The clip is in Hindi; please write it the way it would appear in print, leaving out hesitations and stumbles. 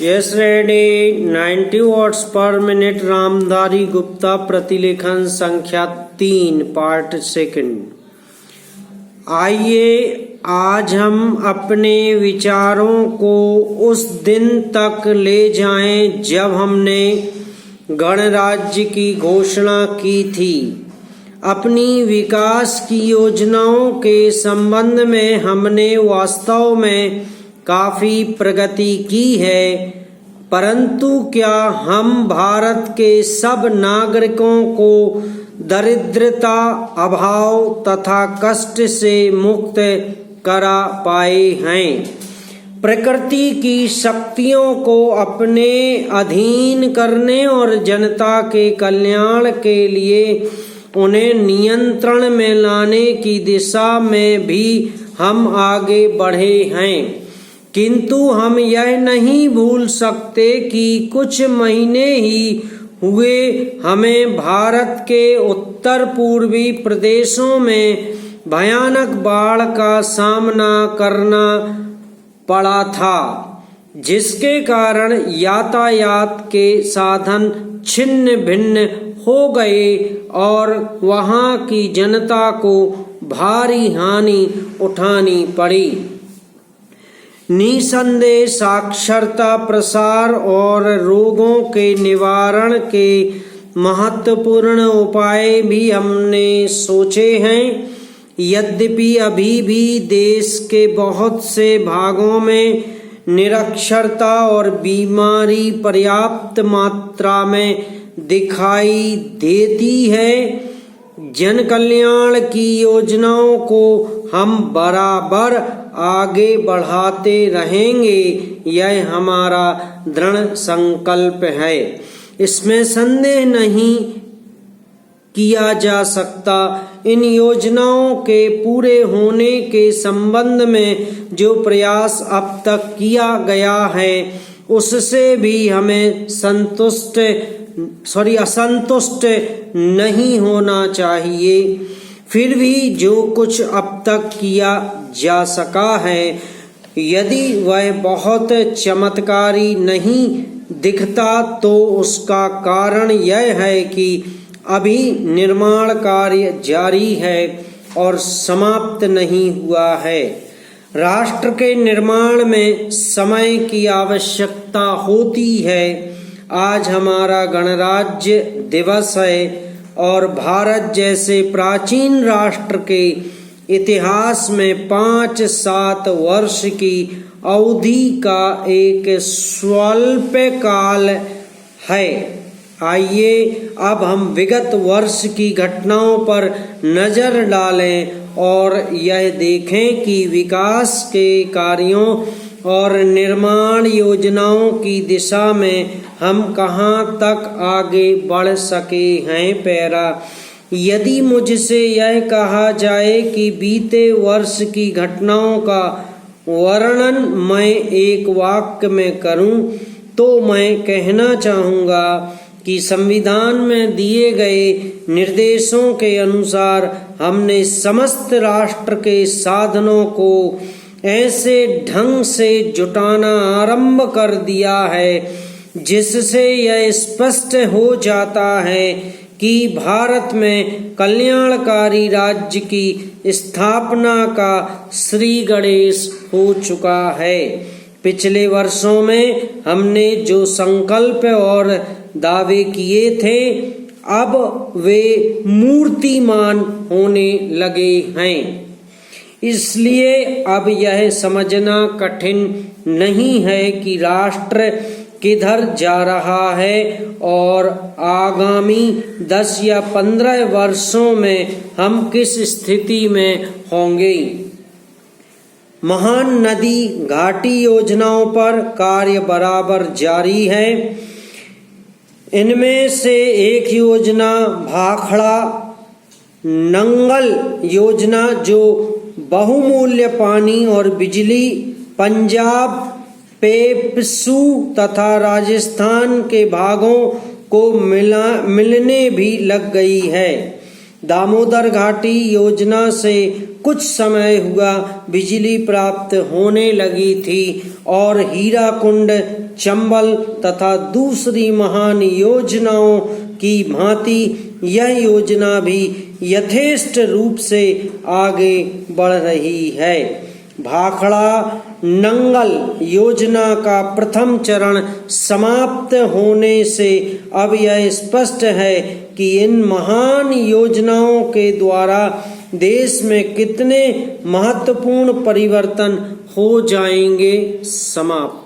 यस रेडी 90 वॉट्स पर मिनट रामधारी गुप्ता प्रतिलेखन संख्या 3 पार्ट सेकंड। आइए आज हम अपने विचारों को उस दिन तक ले जाएं जब हमने गणराज्य की घोषणा की थी। अपनी विकास की योजनाओं के संबंध में हमने वास्तव में काफी प्रगति की है, परंतु क्या हम भारत के सब नागरिकों को दरिद्रता, अभाव तथा कष्ट से मुक्त करा पाए हैं? प्रकृति की शक्तियों को अपने अधीन करने और जनता के कल्याण के लिए उन्हें नियंत्रण में लाने की दिशा में भी हम आगे बढ़े हैं, किंतु हम यह नहीं भूल सकते कि कुछ महीने ही हुए हमें भारत के उत्तर पूर्वी प्रदेशों में भयानक बाढ़ का सामना करना पड़ा था, जिसके कारण यातायात के साधन छिन्न भिन्न हो गए और वहां की जनता को भारी हानि उठानी पड़ी। निसंदेह साक्षरता प्रसार और रोगों के निवारण के महत्वपूर्ण उपाय भी हमने सोचे हैं। यद्यपि अभी भी देश के बहुत से भागों में निरक्षरता और बीमारी पर्याप्त मात्रा में दिखाई देती है, जन कल्याण की योजनाओं को हम बराबर आगे बढ़ाते रहेंगे, यह हमारा दृढ़ संकल्प है। इसमें संदेह नहीं किया जा सकता। इन योजनाओं के पूरे होने के संबंध में जो प्रयास अब तक किया गया है, उससे भी हमें असंतुष्ट नहीं होना चाहिए। फिर भी जो कुछ अब तक किया जा सका है, यदि वह बहुत चमत्कारी नहीं दिखता तो उसका कारण यह है कि अभी निर्माण कार्य जारी है और समाप्त नहीं हुआ है। राष्ट्र के निर्माण में समय की आवश्यकता होती है। आज हमारा गणराज्य दिवस है और भारत जैसे प्राचीन राष्ट्र के इतिहास में 5-7 वर्ष की अवधि का एक स्वल्प काल है। आइए अब हम विगत वर्ष की घटनाओं पर नजर डालें और यह देखें कि विकास के कार्यों और निर्माण योजनाओं की दिशा में हम कहां तक आगे बढ़ सके हैं। पैरा, यदि मुझसे यह कहा जाए कि बीते वर्ष की घटनाओं का वर्णन मैं एक वाक्य में करूं, तो मैं कहना चाहूँगा कि संविधान में दिए गए निर्देशों के अनुसार हमने समस्त राष्ट्र के साधनों को ऐसे ढंग से जुटाना आरंभ कर दिया है जिससे यह स्पष्ट हो जाता है कि भारत में कल्याणकारी राज्य की स्थापना का श्री गणेश हो चुका है। पिछले वर्षों में हमने जो संकल्प और दावे किए थे, अब वे मूर्तिमान होने लगे हैं। इसलिए अब यह समझना कठिन नहीं है कि राष्ट्र किधर जा रहा है और आगामी 10 या 15 वर्षों में हम किस स्थिति में होंगे। महान नदी घाटी योजनाओं पर कार्य बराबर जारी है। इनमें से एक योजना भाखड़ा नंगल योजना, जो बहुमूल्य पानी और बिजली पंजाब, पेपसू तथा राजस्थान के भागों को मिलने भी लग गई है। दामोदर घाटी योजना से कुछ समय हुआ बिजली प्राप्त होने लगी थी और हीराकुंड, चंबल तथा दूसरी महान योजनाओं की भांति यह योजना भी यथेष्ट रूप से आगे बढ़ रही है। भाखड़ा नंगल योजना का प्रथम चरण समाप्त होने से अब यह स्पष्ट है कि इन महान योजनाओं के द्वारा देश में कितने महत्वपूर्ण परिवर्तन हो जाएंगे। समाप्त।